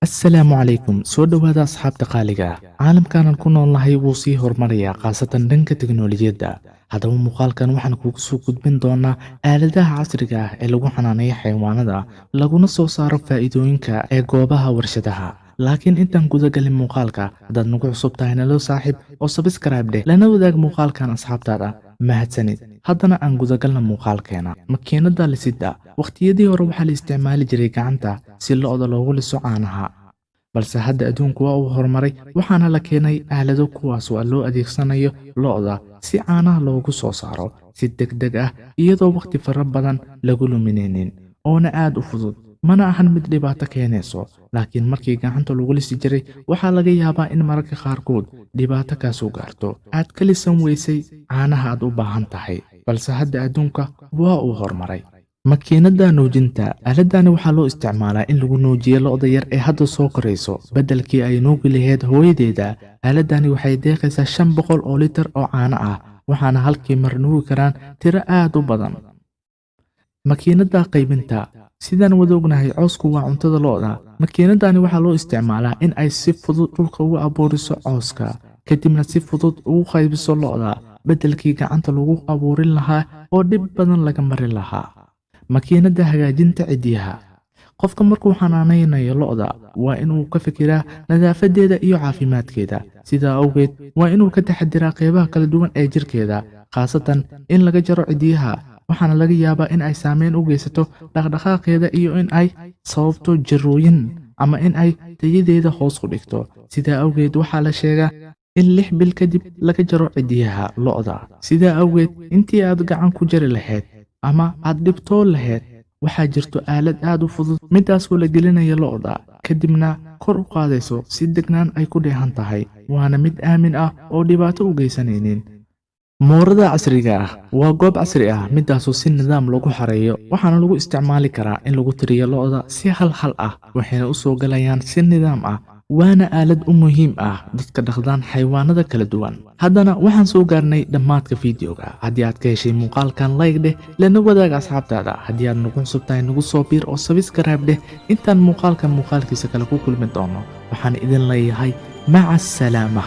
asalaamu calaykum soo dhowaada asxaabta qaaliga ah caalamkanan ku noolnahay wuu sii horumarayaa khaasatan dhanka teknolojiyadda haddaba muuqaalkan waxaan kugu soo gudbin doonaa aaladaha casriga ah ee lagu xanaaneeyo xayawaanada laguna soo saaro faa'iidooyinka ee goobaha warshadaha laakiin intaan gudagalin muuqaalka haddaad nagu cusub tahay nalo saaxiib oo sabskrayb dheh lana wadaag muuqaalkan asxaabtaada mahadsanid haddana aan gudagalna muuqaalkeena makiinada lisidda wakhtiyadii hore waxaa la isticmaali jiray gacanta si lo'da loogu liso caanaha balse hadda adduunku waa uu horumaray waxaana la keenay aalado kuwaas oo loo adeegsanayo lo'da si caanaha loogu soo saaro si degdeg ah iyadoo wakhti fara badan lagu luminaynin oona aad u fudud mana ahan mid dhibaato keenayso laakiin markii gacanta lagu lisi jiray waxaa laga yaabaa in mararka qaarkood dhibaato kaa soo gaarto aad ka lisan weysay caanaha aad u baahan tahay balse hadda adduunka waa uu horumaray makiinada nuujinta aaladani waxaa loo isticmaalaa in lagu nuujiyo lo'da yar ee hadda soo korayso beddelkii ay nuugi lahayd hooyadeeda aaladani waxay deeqaysaa 500 oo litir oo caano ah waxaana halkii mar nuugi karaan tiro aad u badan makiinada qaybinta sidaan wada ognahay coosku waa cuntada lo'da makiinadani waxaa loo isticmaalaa in ay si fudud dhulka ugu abuuriso cooska kadibna si fudud ugu qaybiso lo'da beddelkii gacanta lagu abuurin lahaa oo dhib badan laga marin lahaa makiinada hagaajinta cidiyaha qofka markuu xanaanaynayo lo'da waa inuu ka fikiraa nadaafadeeda iyo caafimaadkeeda sidaa awgeed waa inuu ka taxadiraa qeybaha kala duwan ee jirkeeda khaasatan in laga jaro cidiyaha waxaana laga yaabaa in ay saameyn u geysato dhaqdhaqaaqeeda iyo in ay sababto jirooyin ama in ay tayadeeda hoos u dhigto sidaa awgeed waxaa la sheegaa in 6 bil kadib laga jaro cidiyaha lo'da sidaa awgeed intii aad gacan ku jari lahayd ama aad dhibtoon lahayd waxaa jirto aalad aad u fudud midaasoo la gelinayo lo'da kadibna kor u qaadayso si degnaan ay ku dheehan tahay waana mid aamin ah oo dhibaato u geysanaynin moorada casriga ah waa goob casri ah midaasoo si nidaam lagu xareeyo waxaana lagu isticmaali karaa in lagu tiriyo lo'da si hal ah waxayna u soo galayaan si nidaam ah waana aalad u muhiim ah dadka dhaqdaan xayawaanada kala duwan haddana waxaan soo gaarnay dhammaadka fiideoga haddii aad ka heshay muuqaalkan like dheh lana wadaag asxaabtaada haddii aad nagu cusub tahay nagu soo biir oo sabskrayb dheh intaan muuqaalkiisa kale ku kulmi doono waxaan idin leeyahay maca asalaama